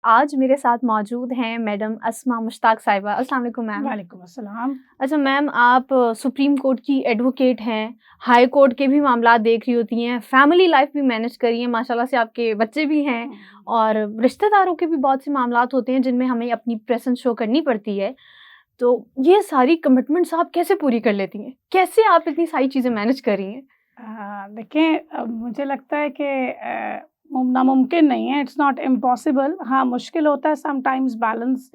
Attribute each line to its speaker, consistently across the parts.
Speaker 1: आज मेरे साथ मौजूद हैं मैडम अस्मा मुश्ताक साहिबा। अस्सलाम वालेकुम मैम।
Speaker 2: वालेकुम अस्सलाम।
Speaker 1: अच्छा मैम, आप सुप्रीम कोर्ट की एडवोकेट हैं, हाई कोर्ट के भी मामला देख रही होती हैं, फैमिली लाइफ भी मैनेज करी हैं, माशाल्लाह से आपके बच्चे भी हैं और रिश्तेदारों के भी बहुत से मामलात होते हैं जिनमें हमें अपनी प्रेजेंस शो करनी पड़ती है। तो ये सारी कमिटमेंट्स आप कैसे पूरी कर लेती हैं? कैसे आप इतनी सारी चीज़ें मैनेज कर रही हैं?
Speaker 2: देखिए, मुझे लगता है कि नामुमकिन नहीं है, इट्स नॉट इम्पॉसिबल। हाँ, मुश्किल होता है समटाइम्स बैलेंस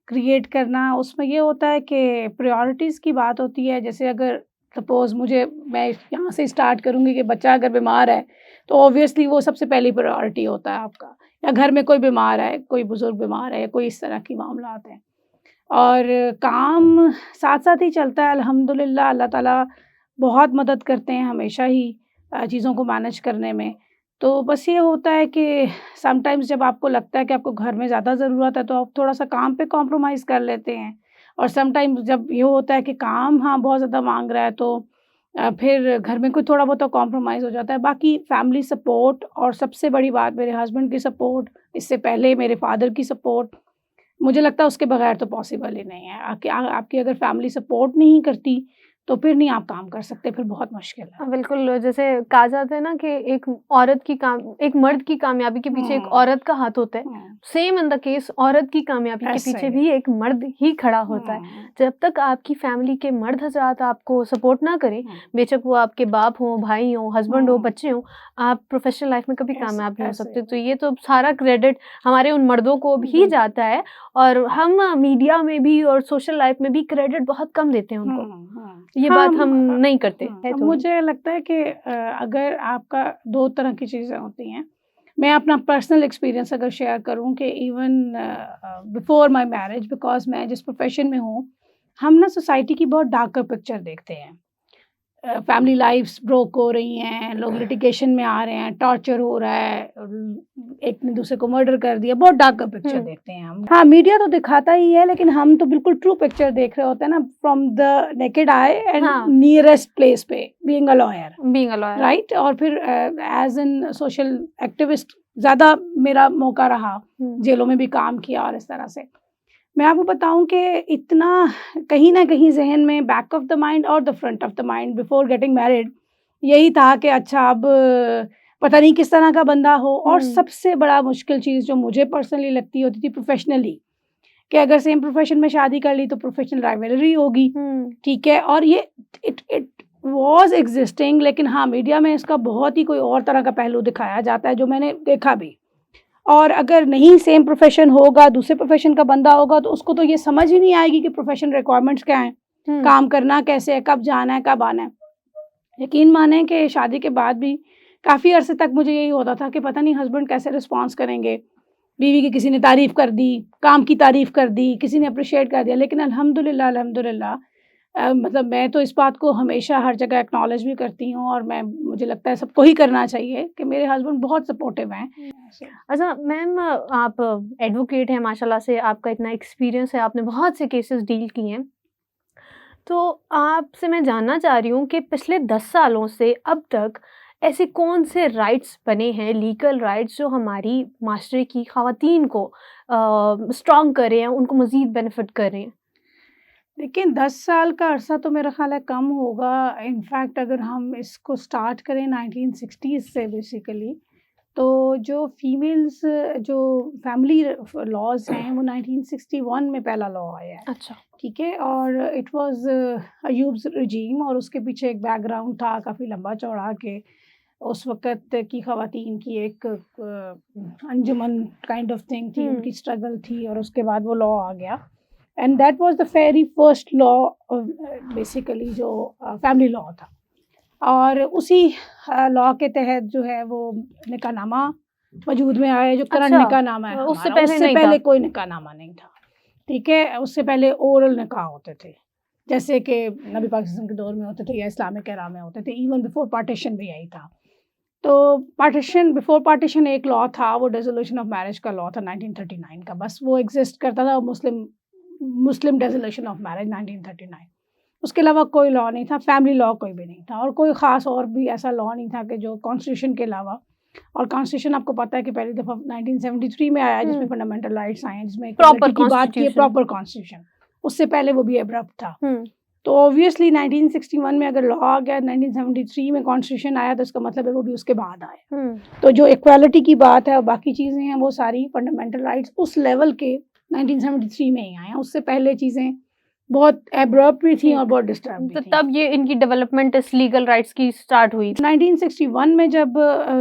Speaker 2: क्रिएट करना। उसमें ये होता है कि प्रायोरिटीज़ की बात होती है। जैसे अगर सपोज़ मैं यहाँ से स्टार्ट करूँगी कि बच्चा अगर बीमार है, तो ऑब्वियसली वो सबसे पहली प्रायोरिटी होता है आपका। या घर में कोई बीमार है, कोई बुज़ुर्ग बीमार है या कोई इस तरह की मामलात हैं। और काम साथ-साथ ही चलता है अल्हम्दुलिल्लाह। अल्लाह ताला बहुत मदद करते हैं हमेशा ही चीज़ों को मैनेज करने में। तो बस ये होता है कि समटाइम्स जब आपको लगता है कि आपको घर में ज़्यादा ज़रूरत है, तो आप थोड़ा-सा काम पे कॉम्प्रोमाइज़ कर लेते हैं। और समटाइम्स जब ये होता है कि काम हाँ, बहुत ज़्यादा माँग रहा है, तो फिर घर में कोई थोड़ा बहुत तो कॉम्प्रोमाइज़ हो जाता है। बाकी फैमिली सपोर्ट और सबसे बड़ी बात मेरे हस्बैंड की सपोर्ट, इससे पहले मेरे फादर की सपोर्ट, मुझे लगता है उसके बगैर तो पॉसिबल ही नहीं है। आपकी अगर फैमिली सपोर्ट नहीं करती, तो फिर नहीं आप काम कर सकते, फिर बहुत मुश्किल है।
Speaker 1: बिल्कुल, जैसे कहा जाता है ना कि एक मर्द की कामयाबी के पीछे एक
Speaker 2: हुँ,
Speaker 1: औरत का हाथ होता है।
Speaker 2: हुँ,
Speaker 1: सेम इन द केस औरत की कामयाबी के
Speaker 2: ऐसा
Speaker 1: पीछे
Speaker 2: ही है।
Speaker 1: भी एक मर्द ही खड़ा होता है।
Speaker 2: हुँ,
Speaker 1: जब तक आपकी फैमिली के मर्द हज़रात आपको सपोर्ट ना करें,
Speaker 2: हुँ,
Speaker 1: बेशक वो आपके बाप हों, भाई हों, हस्बैंड हो,
Speaker 2: हुँ,
Speaker 1: बच्चे हों, आप प्रोफ़ेशनल लाइफ़ में कभी
Speaker 2: ऐसे
Speaker 1: कामयाब नहीं हो
Speaker 2: ऐसे
Speaker 1: सकते।
Speaker 2: ही
Speaker 1: तो
Speaker 2: है।
Speaker 1: ये तो सारा क्रेडिट हमारे उन मर्दों को भी
Speaker 2: बिल्कुल।
Speaker 1: जाता है और हम मीडिया में भी और सोशल लाइफ़ में भी क्रेडिट बहुत कम देते हैं उनको।
Speaker 2: हुँ, हुँ।
Speaker 1: ये
Speaker 2: हाँ,
Speaker 1: बात हम नहीं करते, है
Speaker 2: अब
Speaker 1: थोड़ी।
Speaker 2: मुझे लगता है कि अगर आपका 2 तरह की चीज़ें होती हैं। मैं अपना पर्सनल एक्सपीरियंस अगर शेयर करूँ कि even before my marriage, because मैं जिस प्रोफ़ेशन में हूँ, हम ना सोसाइटी की बहुत डार्कर पिक्चर देखते हैं। फैमिली लाइफ़्स ब्रोक हो रही हैं, लोग लिटिगेशन में आ रहे हैं, टॉर्चर हो रहा है, एक ने दूसरे को मर्डर कर दिया, बहुत डार्कर पिक्चर
Speaker 1: हुँ।
Speaker 2: देखते हैं हम। हाँ, मीडिया तो दिखाता ही है, लेकिन हम तो बिल्कुल ट्रू पिक्चर देख रहे होते हैं ना, from the naked eye and
Speaker 1: हाँ,
Speaker 2: नियरेस्ट प्लेस पे, being a lawyer,
Speaker 1: being a lawyer.
Speaker 2: Right? और फिर एज़ एन सोशल एक्टिविस्ट ज़्यादा मेरा मौका रहा,
Speaker 1: हुँ,
Speaker 2: जेलों में भी काम किया और इस तरह से। मैं आपको बताऊँ कि इतना कहीं न कहीं ज़हन में बैक ऑफ द माइंड और the front of the mind before getting married यही था कि अच्छा अब पता नहीं किस तरह का बंदा हो। और
Speaker 1: हुँ,
Speaker 2: सबसे बड़ा मुश्किल चीज़ जो मुझे पर्सनली लगती होती थी प्रोफ़ेशनली, कि अगर सेम प्रोफ़ेशन में शादी कर ली तो प्रोफ़ेशनल राइवलरी होगी,
Speaker 1: हुँ,
Speaker 2: ठीक है? और ये इट इट वाज़ एक्जिस्टिंग, लेकिन हाँ, मीडिया में इसका बहुत ही कोई और तरह का पहलू दिखाया जाता है, जो मैंने देखा भी। और अगर नहीं सेम प्रोफ़ेशन होगा, दूसरे प्रोफ़ेशन का बंदा होगा, तो उसको तो ये समझ ही नहीं आएगी कि प्रोफ़ेशन रिक्वायरमेंट्स क्या हैं,
Speaker 1: हुँ।
Speaker 2: काम करना कैसे है, कब जाना है, कब आना है। यकीन मानें कि शादी के बाद भी काफ़ी अरसे तक मुझे यही होता था कि पता नहीं हस्बैंड कैसे रिस्पॉन्स करेंगे। बीवी की किसी ने तारीफ़ कर दी, काम की तारीफ़ कर दी, किसी ने एप्रिशिएट कर दिया। लेकिन अल्हम्दुलिल्लाह अल्हम्दुलिल्लाह मतलब मैं तो इस बात को हमेशा हर जगह एक्नॉलेज भी करती हूँ, और मुझे लगता है सबको ही करना चाहिए कि मेरे हस्बैंड बहुत सपोर्टिव हैं। ऐसे।
Speaker 1: अच्छा मैम, आप एडवोकेट हैं माशाल्लाह से, आपका इतना एक्सपीरियंस है, आपने बहुत से केसेस डील किए हैं। तो आपसे मैं जानना चाह रही हूँ कि पिछले 10 सालों से अब तक ऐसे कौन से राइट्स बने हैं, लीगल राइट्स जो हमारी माशरे की ख़वातीन को स्ट्रॉन्ग कर रहे हैं, उनको मज़ीद बेनिफिट कर रहे हैं?
Speaker 2: लेकिन 10 साल का अरसा तो मेरा ख़्याल है कम होगा। इनफैक्ट अगर हम इसको स्टार्ट करें 1960s से बेसिकली, तो जो फीमेल्स जो फैमिली लॉज़ हैं वो 1961 में पहला लॉ आया है,
Speaker 1: अच्छा।
Speaker 2: ठीक है? और इट वाज़ अयूब्स regime, और उसके पीछे एक बैकग्राउंड था काफ़ी लंबा-चौड़ा कि उस वक़्त की ख़वातीन की एक अंजुमन काइंड ऑफ थिंग थी,
Speaker 1: हुँ,
Speaker 2: उनकी स्ट्रगल थी, और उसके बाद वो लॉ आ गया। And that was the very first law basically जो फैमिली लॉ था। और उसी लॉ के तहत जो है वो निकाहनामा वजूद में आया, जो करंट
Speaker 1: अच्छा,
Speaker 2: निकाहनामा है
Speaker 1: उससे
Speaker 2: हमारा।
Speaker 1: पहले
Speaker 2: उससे
Speaker 1: नहीं था?
Speaker 2: पहले कोई निकाहनामा नहीं था, ठीक है? उससे पहले ओरल निकाह होते थे, जैसे कि नबी पाक सल्लल्लाहु अलैहि वसल्लम के दौर में होते थे या इस्लामिक एरा में होते थे। इवन बिफोर पार्टीशन भी यही था। तो बिफोर पार्टीशन एक लॉ था, वो डिसोल्यूशन ऑफ मैरिज का लॉ था 1939 का, बस वो एग्ज़िस्ट करता था। मुस्लिम मुस्लिम डिसोल्यूशन ऑफ मैरिज 1939, उसके अलावा कोई लॉ नहीं था, फैमिली लॉ कोई भी नहीं था, और कोई ख़ास और भी ऐसा लॉ नहीं था कि जो कॉन्स्टिट्यूशन के अलावा और कॉन्स्टिट्यूशन आपको पता है कि पहली दफ़ा 1973 में आया जिसमें फंडामेंटल राइट्स आए हैं, जिसमें
Speaker 1: प्रॉपर
Speaker 2: की बात की है,
Speaker 1: कॉन्स्टिट्यूशन।
Speaker 2: Proper constitution. उससे पहले वो भी एब्रप्ट था। तो ऑब्वियसली 1961 में अगर लॉ आ गया, 1973 में कॉन्स्टिट्यूशन आया, तो इसका मतलब है वो भी उसके बाद आया। तो जो इक्वालिटी की बात है और बाकी चीज़ें हैं वो सारी फंडामेंटल राइट्स उस लेवल के 1973 में ही आए हैं। उससे पहले चीज़ें बहुत एब्रप्ट भी थी और बहुत डिस्टर्ब भी
Speaker 1: तो
Speaker 2: थी।
Speaker 1: तब ये इनकी डेवलपमेंट इस लीगल राइट्स की स्टार्ट हुई।
Speaker 2: 1961 में जब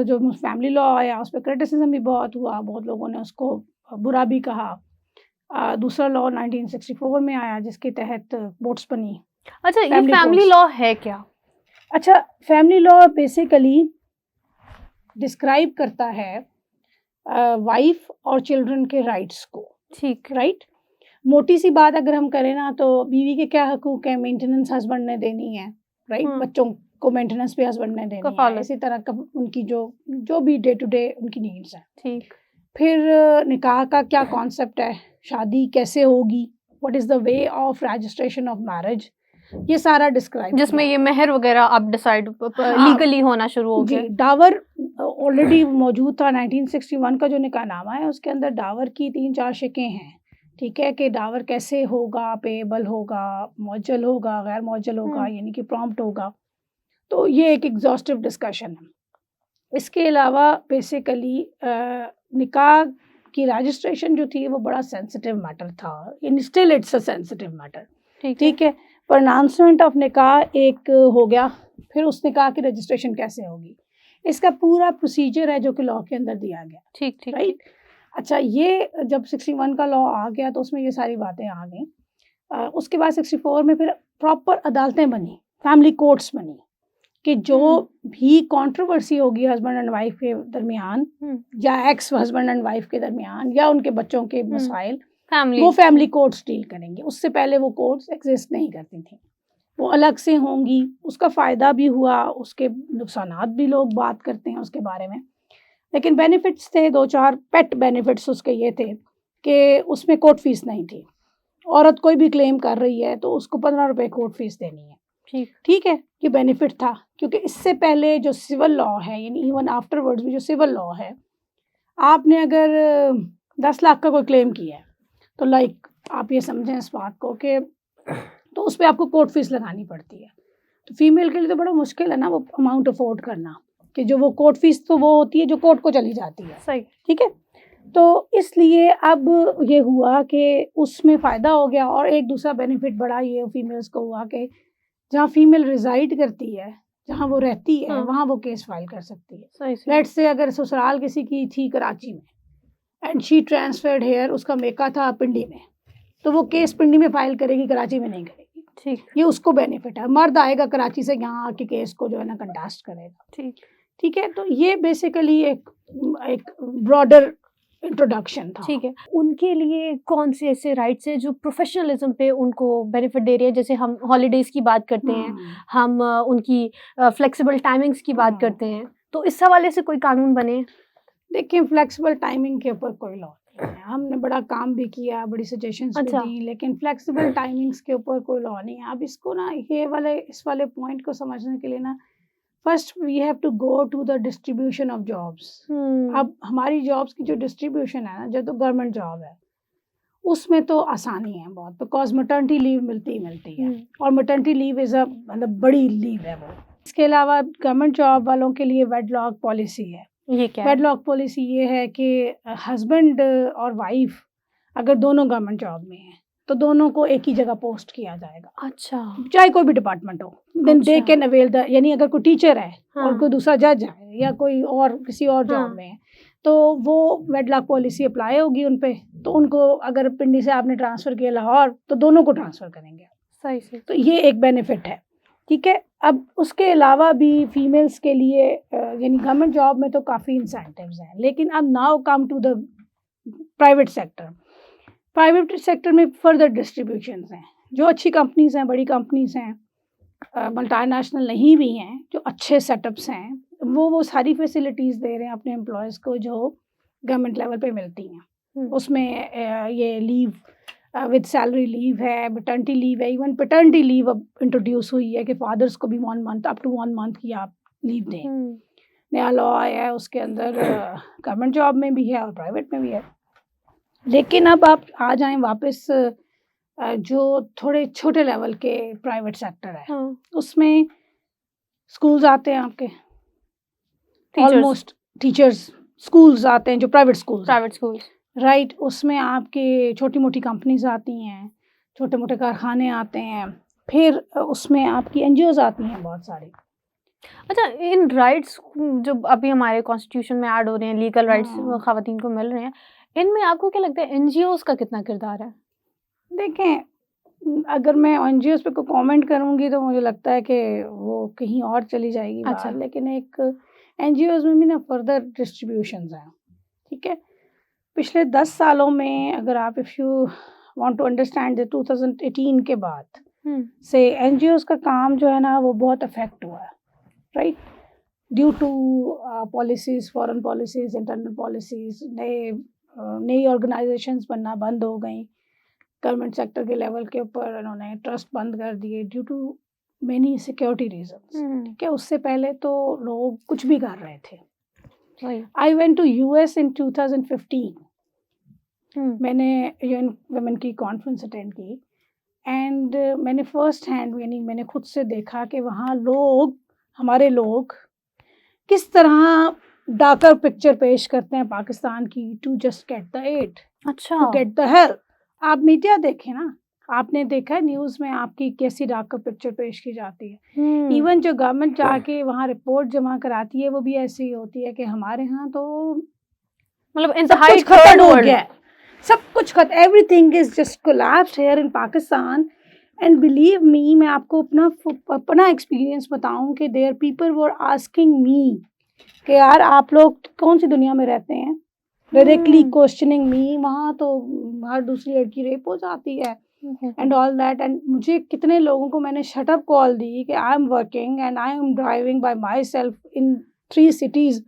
Speaker 2: जो फैमिली लॉ आया, उस पर क्रिटिसिज्म भी बहुत हुआ, बहुत लोगों ने उसको बुरा भी कहा। दूसरा लॉ 1964 में आया जिसके तहत वोट्स बनी।
Speaker 1: अच्छा, ये
Speaker 2: Family
Speaker 1: फैमिली
Speaker 2: courts।
Speaker 1: लॉ है क्या?
Speaker 2: अच्छा, फैमिली लॉ बेसिकली डिस्क्राइब करता है वाइफ और चिल्ड्रन के राइट्स को।
Speaker 1: ठीक।
Speaker 2: राइट, मोटी सी बात अगर हम करें ना, तो बीवी के क्या हकूक है, मेंटेनेंस हस्बैंड ने देनी है। राइट, बच्चों को मेंटेनेंस भी हस्बैंड ने देनी है।
Speaker 1: कफालत।
Speaker 2: इसी तरह का उनकी जो भी डे टू डे उनकी नीड्स हैं।
Speaker 1: ठीक।
Speaker 2: फिर निकाह का क्या कॉन्सेप्ट है, शादी कैसे होगी, what is the way of registration of marriage, ये सारा डिस्क्राइब
Speaker 1: जिसमें ये मेहर वगैरह आप डिसाइड लीगली होना शुरू हो
Speaker 2: जी।
Speaker 1: गया।
Speaker 2: डावर ऑलरेडी मौजूद था। 1961 का जो निकाहनामा है उसके अंदर डावर की 3-4 शिकें हैं। ठीक है, कि डावर कैसे होगा, पेएबल होगा, मुअज्जल होगा, गैर मुअज्जल होगा, यानी कि प्रॉम्प्ट होगा। तो ये एक एग्जॉस्टिव डिस्कशन है। इसके अलावा बेसिकली निकाह की रजिस्ट्रेशन जो थी वो बड़ा सेंसिटिव मैटर था, in still it's a sensitive matter. ठीक है, प्रोनाउंसमेंट ऑफ निकाह एक हो गया, फिर उस निकाह की रजिस्ट्रेशन कैसे होगी, इसका पूरा प्रोसीजर है जो कि लॉ के अंदर दिया गया।
Speaker 1: ठीक ठीक।
Speaker 2: राइट। अच्छा, ये जब 61 का लॉ आ गया तो उसमें ये सारी बातें आ गई। उसके बाद 64 में फिर प्रॉपर अदालतें बनी, फैमिली कोर्ट्स बनी, कि जो भी कंट्रोवर्सी होगी हस्बैंड एंड वाइफ के दरमियान या एक्स हस्बैंड एंड वाइफ के दरमियान या उनके बच्चों के मसाइल, वो फैमिली कोर्ट्स डील करेंगे। उससे पहले वो कोर्ट्स एग्जिस्ट नहीं करती थी, वो अलग से होंगी। उसका फ़ायदा भी हुआ, उसके नुकसानात भी लोग बात करते हैं उसके बारे में, लेकिन बेनिफिट्स थे 2-4 पेट बेनिफिट्स उसके ये थे कि उसमें कोर्ट फीस नहीं थी। औरत कोई भी क्लेम कर रही है तो उसको 15 रुपये कोर्ट फीस देनी है। ठीक है, ये बेनिफिट था, क्योंकि इससे पहले जो सिविल लॉ है, यानी इवन आफ्टरवर्ड्स भी जो सिविल लॉ है, आपने अगर 10 लाख का कोई क्लेम किया है तो लाइक आप ये समझें इस बात को कि तो उस पर आपको कोर्ट फीस लगानी पड़ती है। तो फीमेल के लिए तो बड़ा मुश्किल है ना वो अमाउंट अफोर्ड करना, कि जो वो कोर्ट फीस तो वो होती है जो कोर्ट को चली जाती है।
Speaker 1: सही।
Speaker 2: ठीक है, तो इसलिए अब ये हुआ कि उसमें फ़ायदा हो गया। और एक दूसरा बेनिफिट बड़ा ये फीमेल्स को हुआ कि जहाँ फीमेल रिजाइड करती है, जहाँ वो रहती है, वहाँ वो केस फाइल कर सकती है। लेट्स से अगर ससुराल किसी की थी कराची में एंड शी ट्रांसफर्ड हेयर, उसका मेका था पिंडी में, तो वो केस पिंडी में फाइल करेगी, कराची में नहीं करेगी।
Speaker 1: ठीक।
Speaker 2: ये उसको बेनिफिट है। मर्द आएगा कराची से, यहाँ आके केस को जो है ना कंटेस्ट करेगा।
Speaker 1: ठीक।
Speaker 2: ठीक है, तो ये बेसिकली एक ब्रॉडर इंट्रोडक्शन था।
Speaker 1: ठीक है, उनके लिए कौन से ऐसे राइट्स हैं जो प्रोफेशनलिज्म पे उनको बेनिफिट दे रही है? जैसे हम हॉलीडेज की बात करते हैं, हम उनकी फ्लेक्सिबल टाइमिंग्स की बात करते हैं, तो इस हवाले से कोई कानून बने?
Speaker 2: देखिए, फ्लेक्सिबल टाइमिंग के ऊपर कोई लॉ नहीं है। हमने बड़ा काम भी किया, बड़ी सजेशंस भी दी, लेकिन फ्लेक्सिबल टाइमिंग्स के ऊपर कोई लॉ नहीं है। अब इसको ना इस वाले पॉइंट को समझने के लिए ना, first we have to go to the distribution of jobs. अब हमारी जॉब्स की जो डिस्ट्रीब्यूशन है ना, जो तो गवर्नमेंट जॉब है उसमें तो आसानी है बहुत, बिकॉज मैटरनिटी लीव मिलती है, और मैटरनिटी लीव इज़ अ मतलब बड़ी लीव है वो। इसके अलावा गवर्नमेंट जॉब वालों के लिए वेडलॉक पॉलिसी है।
Speaker 1: ये क्या है?
Speaker 2: वेडलॉक पॉलिसी ये है कि हस्बैंड और वाइफ अगर दोनों गवर्नमेंट जॉब में हैं तो दोनों को एक ही जगह पोस्ट किया जाएगा।
Speaker 1: अच्छा।
Speaker 2: चाहे कोई भी डिपार्टमेंट हो, then they can avail the, यानी अगर कोई टीचर है और कोई दूसरा जज है या कोई और किसी और जॉब में है, तो वो वेडलॉक पॉलिसी अप्लाई होगी उन पे। तो उनको अगर पिंडी से आपने ट्रांसफ़र किया लाहौर, तो दोनों को ट्रांसफ़र करेंगे।
Speaker 1: सही।
Speaker 2: तो ये एक बेनिफिट है। ठीक है, अब उसके अलावा भी फीमेल्स के लिए यानी गवर्नमेंट जॉब में तो काफ़ी इंसेंटिव्स हैं, लेकिन अब now come to the private sector. Private sector में फर्दर डिस्ट्रीब्यूशंस हैं। जो अच्छी कंपनीज़ हैं, बड़ी कंपनीज़ हैं, मल्टीनेशनल नहीं भी हैं, जो अच्छे सेटअप्स हैं, वो सारी फैसिलिटीज़ दे रहे हैं अपने एम्प्लॉयज़ को जो गवर्नमेंट लेवल पे मिलती हैं। उसमें ये लीव विद सैलरी लीव है, मैटरनिटी लीव है, इवन पैटर्निटी लीव अब इंट्रोड्यूस हुई है कि फादर्स को भी 1 मंथ अप टू 1 मंथ की आप लीव दें। नया लॉ आया है, उसके अंदर गवर्नमेंट जॉब में भी है और प्राइवेट में भी है। लेकिन अब आप आ जाएँ वापस जो थोड़े छोटे लेवल के प्राइवेट सेक्टर है,
Speaker 1: हाँ,
Speaker 2: उसमें स्कूल्स आते हैं आपके,
Speaker 1: टीचर्स,
Speaker 2: ऑलमोस्ट टीचर्स, स्कूल्स आते हैं जो प्राइवेट स्कूल्स हैं,
Speaker 1: प्राइवेट स्कूल्स।
Speaker 2: राइट? उसमें आपके छोटी-मोटी कंपनीज़ आती हैं, छोटे-मोटे कारखाने आते हैं, फिर उसमें आपकी एनजीओज़ आती हैं बहुत सारी।
Speaker 1: अच्छा, इन राइट्स जो अभी हमारे कॉन्स्टिट्यूशन में ऐड हो रहे हैं, लीगल राइट्स
Speaker 2: हाँ।
Speaker 1: ख़वातीन को मिल रहे हैं, इनमें आपको क्या लगता है एनजीओज़ का कितना किरदार है?
Speaker 2: देखें, अगर मैं एनजीओज़ पे कोई कमेंट करूँगी तो मुझे लगता है कि वो कहीं और चली जाएगी बात,
Speaker 1: अच्छा,
Speaker 2: लेकिन एक एनजीओज़ में भी ना फर्दर डिस्ट्रीब्यूशंस हैं, ठीक है? पिछले 10 सालों में अगर आप if you want to understand the 2018 के बाद
Speaker 1: हुँ,
Speaker 2: से एनजीओज़ का काम जो है ना वो बहुत अफ़ेक्ट हुआ है, right? Due to policies, foreign policies, internal policies, नई ऑर्गेनाइज़ेशंस बनना बंद हो गईं। गवर्नमेंट सेक्टर के लेवल के ऊपर इन्होंने ट्रस्ट बंद कर दिए due to many security reasons,
Speaker 1: hmm,
Speaker 2: ठीक है? उससे पहले तो लोग कुछ भी कर रहे थे।
Speaker 1: वही।
Speaker 2: आई वेंट टू यूएस इन 2015।
Speaker 1: हुँ,
Speaker 2: मैंने यूएन वुमेन की कॉन्फ्रेंस अटेंड की एंड मैंने फर्स्ट हैंड यानी मैंने खुद से देखा कि वहाँ लोग, हमारे लोग किस तरह डार्कर पिक्चर पेश करते हैं पाकिस्तान की to just get the aid,
Speaker 1: अच्छा,
Speaker 2: टू गेट द हेल्प। आप मीडिया देखें ना, आपने देखा है न्यूज़ में आपकी कैसी डार्कर पिक्चर पेश की जाती है।
Speaker 1: हुँ,
Speaker 2: इवन जो गवर्नमेंट जाके वहाँ रिपोर्ट जमा कराती है वो भी ऐसी ही होती है कि हमारे यहाँ तो
Speaker 1: मतलब
Speaker 2: सब
Speaker 1: इंतहाई
Speaker 2: कुछ
Speaker 1: थर्ड
Speaker 2: खत्म हो
Speaker 1: वर्ल्ड।
Speaker 2: गया है, सब कुछ खत्म, everything is just collapsed here in Pakistan. And believe me, मैं आपको अपना एक्सपीरियंस बताऊं कि there people were asking me कि यार आप लोग कौन सी दुनिया में रहते हैं, डायरेक्टली
Speaker 1: हुँ,
Speaker 2: क्वेश्चनिंग मी। वहाँ तो हर दूसरी लड़की रेप हो जाती है एंड ऑल दैट। एंड मुझे कितने लोगों को मैंने शटअप कॉल दी कि I am working and I am driving bye my self in 3 cities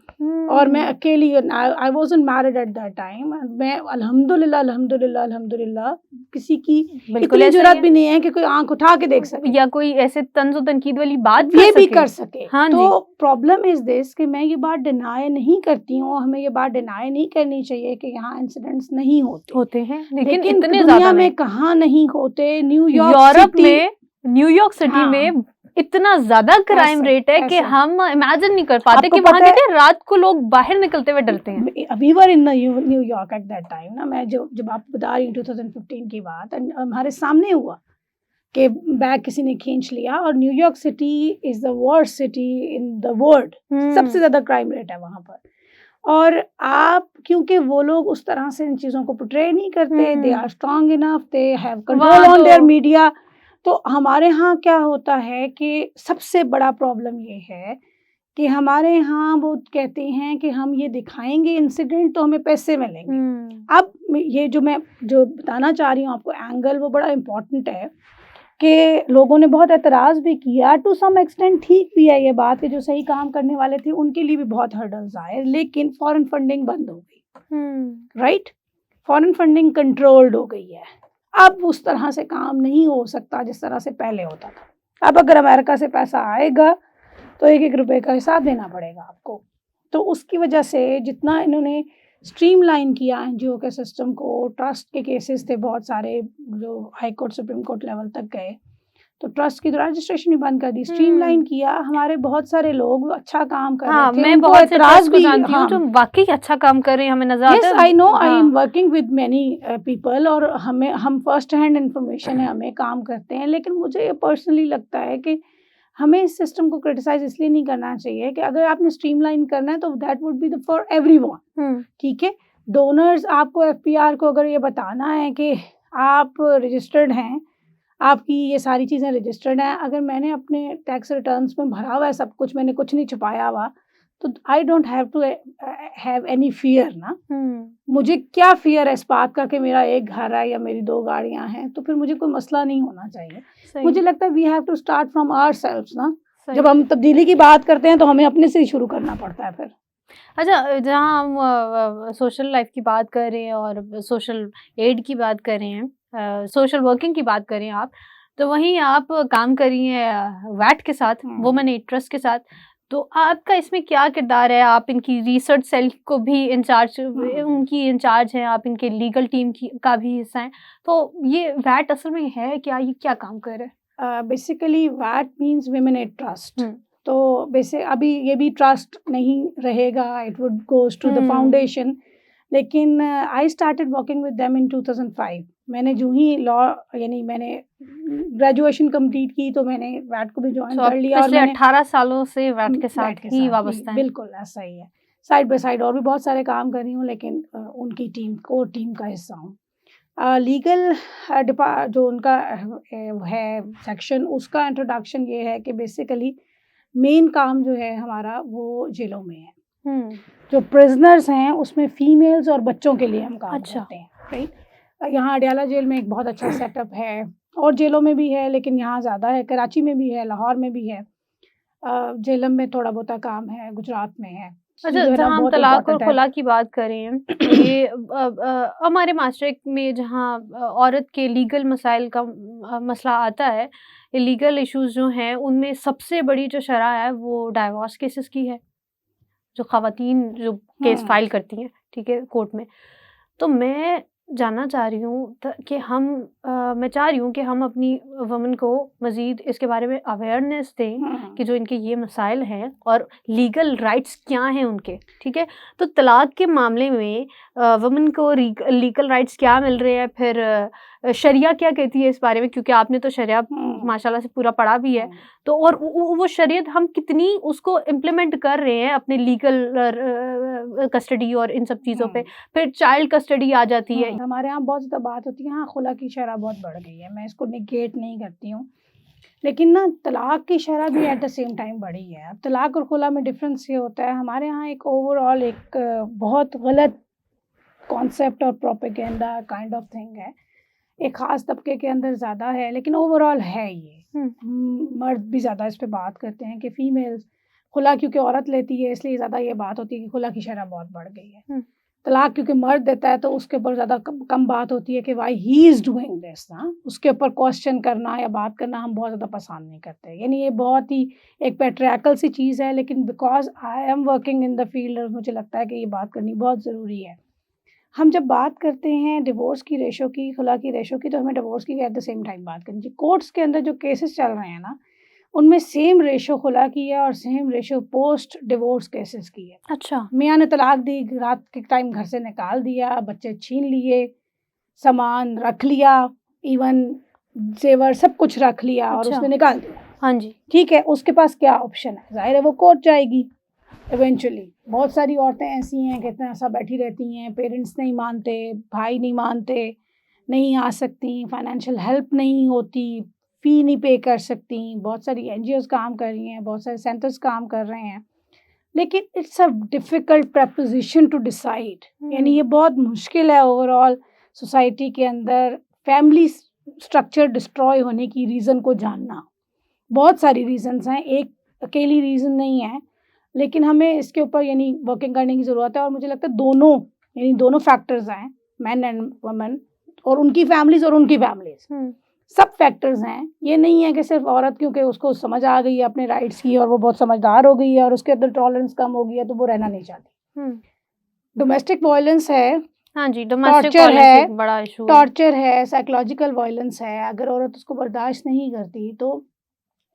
Speaker 2: और मैं
Speaker 1: हुँ,
Speaker 2: अकेली, I wasn't married eight that time. मैं अल्हम्दुलिल्लाह अल्हम्दुलिल्लाह अल्हम्दुलिल्लाह किसी की
Speaker 1: बिल्कुल
Speaker 2: इतनी
Speaker 1: ऐसा ही
Speaker 2: ज़रूरत
Speaker 1: है।
Speaker 2: भी नहीं है कि कोई आँख उठा के देख सके,
Speaker 1: या कोई ऐसे तंज़ और तनकीद वाली बात कर
Speaker 2: ये भी
Speaker 1: सके।
Speaker 2: कर सके।
Speaker 1: हाँ
Speaker 2: तो
Speaker 1: जी,
Speaker 2: प्रॉब्लम इज़ दिस कि मैं ये बात डिनाई नहीं करती हूँ, हमें ये बात डिनाई नहीं करनी चाहिए कि यहाँ इंसिडेंट्स नहीं होते।
Speaker 1: होते हैं, लेकिन
Speaker 2: लेकिन
Speaker 1: इतने ज़्यादा
Speaker 2: दुनिया
Speaker 1: नहीं।
Speaker 2: में कहाँ नहीं होते, न्यूयॉर्क
Speaker 1: यूरोप
Speaker 2: सिटी।
Speaker 1: में, न्यूयॉर्क सिटी
Speaker 2: हाँ,
Speaker 1: में इतना ज़्यादा क्राइम
Speaker 2: ऐसे
Speaker 1: रेट है कि
Speaker 2: ऐसे
Speaker 1: हम इमेजिन नहीं कर पाते
Speaker 2: आपको
Speaker 1: कि वहाँ
Speaker 2: पता है,
Speaker 1: कहते हैं रात को लोग बाहर निकलते हुए डरते हैं।
Speaker 2: We were in New York at that time ना। मैं जब आपको बता रही हूँ 2015 की बात, एंड हमारे सामने हुआ कि बैग किसी ने खींच लिया। और New York city is the worst city in the world, सबसे ज़्यादा क्राइम रेट है वहाँ पर। और आप, क्योंकि वो लोग उस तरह से इन चीज़ों को पोर्ट्रे नहीं करते, they are strong enough, they have control
Speaker 1: वहाँ
Speaker 2: ऑन देयर
Speaker 1: तो
Speaker 2: मीडिया। तो हमारे यहाँ क्या होता है कि सबसे बड़ा प्रॉब्लम ये है कि हमारे यहाँ वो कहते हैं कि हम ये दिखाएँगे इंसिडेंट तो हमें पैसे मिलेंगे। अब ये जो बताना चाह रही हूँ आपको एंगल, वो बड़ा इम्पोर्टेंट है कि लोगों ने बहुत एतराज़ भी किया, टू सम एक्सटेंट ठीक भी है ये बात कि जो सही काम करने वाले थे उनके लिए भी बहुत हर्डल्स आए, लेकिन फॉरेन फंडिंग बंद हो गई, राइट? फॉरेन फंडिंग कंट्रोल्ड हो गई है। अब उस तरह से काम नहीं हो सकता जिस तरह से पहले होता था। अब अगर अमेरिका से पैसा आएगा तो एक-एक रुपए का हिसाब देना पड़ेगा आपको। तो उसकी वजह से जितना इन्होंने स्ट्रीमलाइन किया एनजीओ के सिस्टम को, ट्रस्ट के केसेस थे बहुत सारे जो high court, supreme court level तक गए, तो ट्रस्ट की तो रजिस्ट्रेशन भी बंद कर दी, स्ट्रीमलाइन किया। हमारे बहुत सारे लोग अच्छा काम कर
Speaker 1: हाँ,
Speaker 2: रहे थे,
Speaker 1: मैं
Speaker 2: उनको
Speaker 1: बहुत से
Speaker 2: एतराज़
Speaker 1: ट्रस्ट को
Speaker 2: भी,
Speaker 1: जानती हूँ
Speaker 2: हाँ,
Speaker 1: जो वाक़ई अच्छा काम कर रहे हैं, हमें नज़र आता
Speaker 2: येस
Speaker 1: है।
Speaker 2: आई नो, आई एम
Speaker 1: हाँ,
Speaker 2: वर्किंग विद मैनी पीपल और हम फर्स्ट हैंड इन्फॉर्मेशन है, हमें काम करते हैं। लेकिन मुझे ये पर्सनली लगता है कि हमें इस सिस्टम को क्रिटिसाइज़ इसलिए नहीं करना चाहिए कि अगर आपने स्ट्रीमलाइन करना है तो that would be the for everyone, ठीक है? डोनर्स, आपको एफपीआर को अगर ये बताना है कि आप रजिस्टर्ड हैं, आपकी ये सारी चीज़ें रजिस्टर्ड हैं, अगर मैंने अपने टैक्स रिटर्न्स में भरा हुआ है सब कुछ, मैंने कुछ नहीं छुपाया हुआ, तो I don't have to have any fear ना। मुझे क्या फ़ियर है इस बात का कि मेरा एक घर है या मेरी 2 गाड़ियाँ हैं, तो फिर मुझे कोई मसला नहीं होना चाहिए।
Speaker 1: सही,
Speaker 2: मुझे लगता है we have to start from ourselves ना।
Speaker 1: सही।
Speaker 2: जब हम तब्दीली की बात करते हैं तो हमें अपने से ही शुरू करना पड़ता है फिर।
Speaker 1: अच्छा, जहाँ हम सोशल लाइफ की बात कर रहे हैं और सोशल एड की बात कर रहे हैं, सोशल वर्किंग की बात कर रहे हैं आप, तो वहीं आप काम कर रही हैं वैट के साथ, वुमेन एड ट्रस्ट के साथ। तो आपका इसमें क्या किरदार है? आप इनकी रिसर्च सेल को भी इंचार्ज उनकी इंचार्ज हैं, आप इनके लीगल टीम की का भी हिस्सा हैं। तो ये वैट असल में है क्या? ये क्या काम कर रहा है?
Speaker 2: Basically what means women aid trust.
Speaker 1: Hmm.
Speaker 2: तो अभी ये भी ट्रस्ट नहीं रहेगा, it would goes to the foundation. लेकिन I started working with them in 2005। मैंने जो ही लॉ यानी मैंने ग्रेजुएशन कंप्लीट की तो मैंने वैट को भी ज्वाइन कर लिया और
Speaker 1: पिछले
Speaker 2: मैंने
Speaker 1: 18 सालों से वैट के साथ
Speaker 2: वैट के
Speaker 1: ही
Speaker 2: साथ
Speaker 1: वाबस्ता हैं।
Speaker 2: बिल्कुल ऐसा ही है। साइड बाय साइड और भी बहुत सारे काम कर रही हूँ, लेकिन उनकी कोर टीम का हिस्सा हूँ। लीगल जो उनका है सेक्शन, उसका इंट्रोडक्शन ये है कि बेसिकली मेन काम जो है हमारा वो जेलों में है। जो प्रिजनर्स हैं उसमें फीमेल्स और बच्चों के लिए हम काम करते हैं, राइट। यहाँ अडयाला जेल में एक बहुत अच्छा सेटअप है, और जेलों में भी है लेकिन यहाँ ज़्यादा है, कराची में भी है, लाहौर में भी है, जेलम में थोड़ा बहुत काम है, गुजरात में है।
Speaker 1: अच्छा, जहाँ हम तलाक और खुला की बात कर रहे हैं, ये हमारे मास्टरेक में जहाँ औरत के लीगल मसाइल का मसला आता है, लीगल इश्यूज़ जो हैं, उनमें सबसे बड़ी जो शरह है वो डाइवोर्स केसेस की है, जो ख़वातीन जो केस फाइल करती हैं, ठीक है, कोर्ट में। तो मैं जानना चाह रही हूँ कि मैं चाह रही हूँ कि हम अपनी वुमेन को मज़ीद इसके बारे में अवेयरनेस दें कि जो इनके ये मसाइल हैं और लीगल राइट्स क्या हैं उनके, ठीक है? तो तलाक के मामले में वुमेन को लीगल राइट्स क्या मिल रहे हैं, फिर शरिया क्या कहती है इस बारे में? क्योंकि आपने तो शरिया माशाल्लाह से पूरा पढ़ा भी है, तो और वो शरीयत हम कितनी उसको इम्प्लीमेंट कर रहे हैं अपने लीगल कस्टडी और इन सब चीज़ों पे। फिर चाइल्ड कस्टडी आ जाती है।
Speaker 2: हमारे यहाँ बहुत ज़्यादा बात होती है, हाँ खुला की शरह बहुत बढ़ गई है, मैं इसको निगेट नहीं करती हूँ, लेकिन ना तलाक की शरह भी एट द सेम टाइम बढ़ी है। अब तलाक और खुला में डिफरेंस ये होता है, हमारे यहाँ एक ओवरऑल एक बहुत गलत कॉन्सेप्ट और प्रोपेगेंडा काइंड ऑफ थिंग है, एक ख़ास तबके के अंदर ज़्यादा है, लेकिन ओवरऑल है ये। मर्द भी ज़्यादा इस पे बात करते हैं कि फ़ीमेल्स खुला क्योंकि औरत लेती है इसलिए ज़्यादा ये बात होती है कि खुला की शरह बहुत बढ़ गई है। तलाक क्योंकि मर्द देता है तो उसके ऊपर ज़्यादा कम बात होती है कि why he is doing this ना, उसके ऊपर क्वेश्चन करना या बात करना हम बहुत ज़्यादा पसंद नहीं करते। यानी ये बहुत ही एक पैट्रियार्कल सी चीज़ है, लेकिन because I am working in the field और मुझे लगता है कि ये बात करनी बहुत ज़रूरी है। हम जब बात करते हैं डिवोर्स की रेशो की, खुला की रेशो की, तो हमें डिवोर्स की एट द सेम टाइम बात करनी चाहिए। कोर्ट्स के अंदर जो केसेस चल रहे हैं ना, उनमें सेम रेशो खुला की है और same ratio post divorce cases की है।
Speaker 1: अच्छा।
Speaker 2: मियाँ ने तलाक दी, रात के टाइम घर से निकाल दिया, बच्चे छीन लिए, सामान रख लिया, इवन जेवर सब कुछ रख लिया और उसने निकाल दिया।
Speaker 1: हाँ जी।
Speaker 2: ठीक है, उसके पास क्या ऑप्शन है? ज़ाहिर है वो कोर्ट जाएगी इवेंचुअली। बहुत सारी औरतें ऐसी हैं कि इतना ऐसा बैठी रहती हैं, पेरेंट्स नहीं मानते, भाई नहीं मानते, नहीं आ सकती, फाइनेंशियल हेल्प नहीं होती, फ़ी नहीं पे कर सकती। बहुत सारी एनजीओज़ काम कर रही हैं, बहुत सारे सेंटर्स काम कर रहे हैं, लेकिन it's a difficult proposition to decide. यानी ये बहुत मुश्किल है ओवरऑल सोसाइटी के अंदर फैमिली स्ट्रक्चर डिस्ट्रॉय होने की रीज़न को जानना। बहुत सारी रीज़न्स हैं, एक अकेली रीज़न नहीं है, लेकिन हमें इसके ऊपर यानी वर्किंग करने की ज़रूरत है। और मुझे लगता है दोनों फैक्टर्स हैं, मेन एंड वुमेन, और उनकी फैमिलीज़ और उनकी फैमिलीज़, सब फैक्टर्स हैं। ये नहीं है कि सिर्फ औरत क्योंकि उसको समझ आ गई है अपने राइट्स की और वो बहुत समझदार हो गई है और उसके अंदर टॉलरेंस कम हो गई है तो वो रहना नहीं चाहती। डोमेस्टिक वायलेंस है,
Speaker 1: हाँ जी, डोमेस्टिक वायलेंस एक बड़ा इशू है,
Speaker 2: टॉर्चर है, साइकोलॉजिकल वायलेंस है। अगर औरत उसको बर्दाश्त नहीं करती तो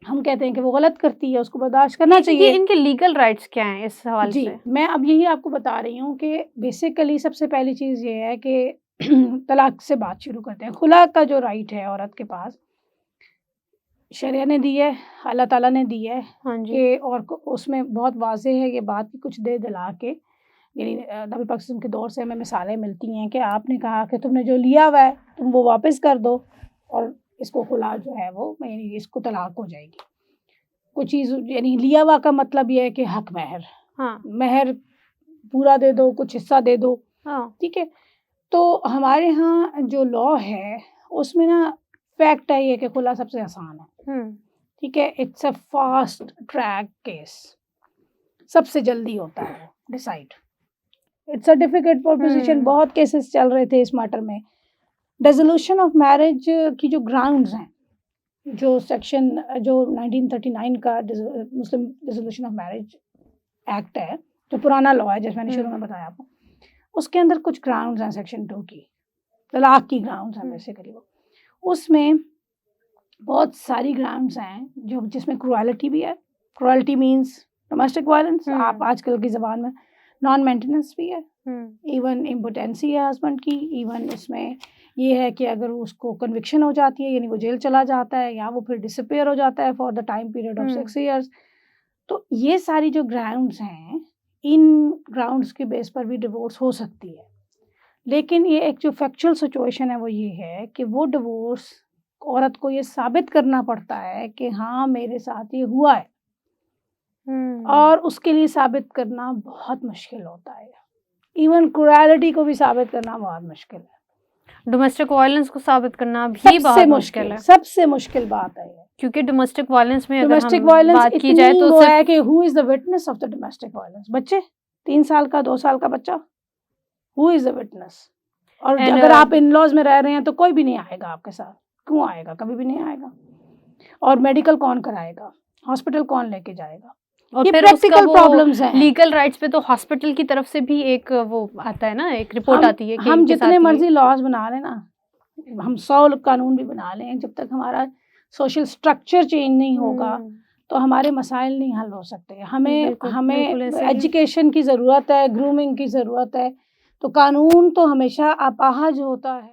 Speaker 2: हम कहते हैं कि वो गलत करती है, उसको बर्दाश्त करना चाहिए।
Speaker 1: ये इनके लीगल राइट्स क्या हैं इस हवाले से?
Speaker 2: जी, मैं अब यही आपको बता रही हूँ कि बेसिकली सबसे पहली चीज़ ये है कि तलाक से बात शुरू करते हैं। खुला का जो राइट है औरत के पास, शरिया ने दी है, अल्लाह ताला ने दी है।
Speaker 1: हाँ जी।
Speaker 2: कि और उसमें बहुत वाज़ेह है ये बात कि कुछ दे दिला के, यानी नबी पाक सल्लल्लाहु अलैहि वसल्लम के दौर से हमें मिसालें मिलती हैं कि आपने कहा कि तुमने जो लिया हुआ है तुम वो वापस कर दो और इसको खुला जो है वो यानी इसको तलाक हो जाएगी। कुछ चीज़ यानी लिया हुआ का मतलब ये है कि हक महर,
Speaker 1: हाँ।
Speaker 2: महर पूरा दे दो, कुछ हिस्सा दे दो,
Speaker 1: हाँ।
Speaker 2: ठीक है। तो हमारे यहाँ जो लॉ है उसमें ना फैक्ट है ये कि खुला सबसे आसान है, ठीक है। It's a fast track case, सबसे जल्दी होता है decide. It's a difficult proposition, बहुत केसेस चल रहे थे इस मैटर में। डिसोल्यूशन ऑफ मैरिज की जो ग्राउंड्स हैं, जो सेक्शन जो 1939 का मुस्लिम डिसोल्यूशन ऑफ मैरिज एक्ट है, जो पुराना लॉ है, जैसे मैंने शुरू में बताया आपको, उसके अंदर कुछ ग्राउंड्स हैं सेक्शन 2 की, तलाक की ग्राउंड्स हैं बेसिकली वो। उसमें बहुत सारी ग्राउंड्स हैं जो जिसमें क्रुएलिटी भी है। क्रुएलिटी मीन्स डोमेस्टिक वायलेंस, आप आजकल की ज़बान में नॉन मेंटेनेंस भी है, इवन इम्पोटेंसी है हस्बैंड की, इवन इसमें ये है कि अगर उसको कन्विक्शन हो जाती है, यानी वो जेल चला जाता है या वो फिर डिसअपीयर हो जाता है for the time period of 6 years. तो ये सारी जो ग्राउंड्स हैं, इन ग्राउंड्स के बेस पर भी डिवोर्स हो सकती है। लेकिन ये एक जो फैक्चुअल सिचुएशन है वो ये है कि वो डिवोर्स औरत को ये साबित करना पड़ता है कि हाँ मेरे साथ ये हुआ है, और उसके लिए साबित करना बहुत मुश्किल होता है। इवन क्रुएलिटी को भी साबित करना बहुत मुश्किल है।
Speaker 1: डोमेस्टिक वायलेंस को साबित करना भी बहुत मुश्किल है।
Speaker 2: सबसे मुश्किल बात है ये,
Speaker 1: क्योंकि डोमेस्टिक वायलेंस में
Speaker 2: डोमेस्टिक
Speaker 1: अगर
Speaker 2: वायलेंस
Speaker 1: बात की जाए तो
Speaker 2: वो है कि who is the witness of the domestic violence. बच्चे 3 साल का 2 साल का बच्चा, हु इज द विटनेस? और अगर आप इन लॉज में रह रहे हैं तो कोई भी नहीं आएगा आपके साथ। क्यों आएगा? कभी भी नहीं आएगा। और मेडिकल कौन कराएगा? हॉस्पिटल कौन लेके जाएगा?
Speaker 1: और
Speaker 2: ये
Speaker 1: फिर
Speaker 2: प्रैक्टिकल प्रॉब्लम्स हैं।
Speaker 1: लीगल राइट्स पे तो हॉस्पिटल की तरफ से भी एक वो आता है ना, एक रिपोर्ट आती है कि
Speaker 2: हम जितने मर्जी लॉज बना लें ना, हम 100 कानून भी बना लें, जब तक हमारा सोशल स्ट्रक्चर चेंज नहीं होगा तो हमारे मसाइल नहीं हल हो सकते। हमें एजुकेशन की ज़रूरत है, ग्रूमिंग की ज़रूरत है। तो कानून तो हमेशा अपाहज होता है।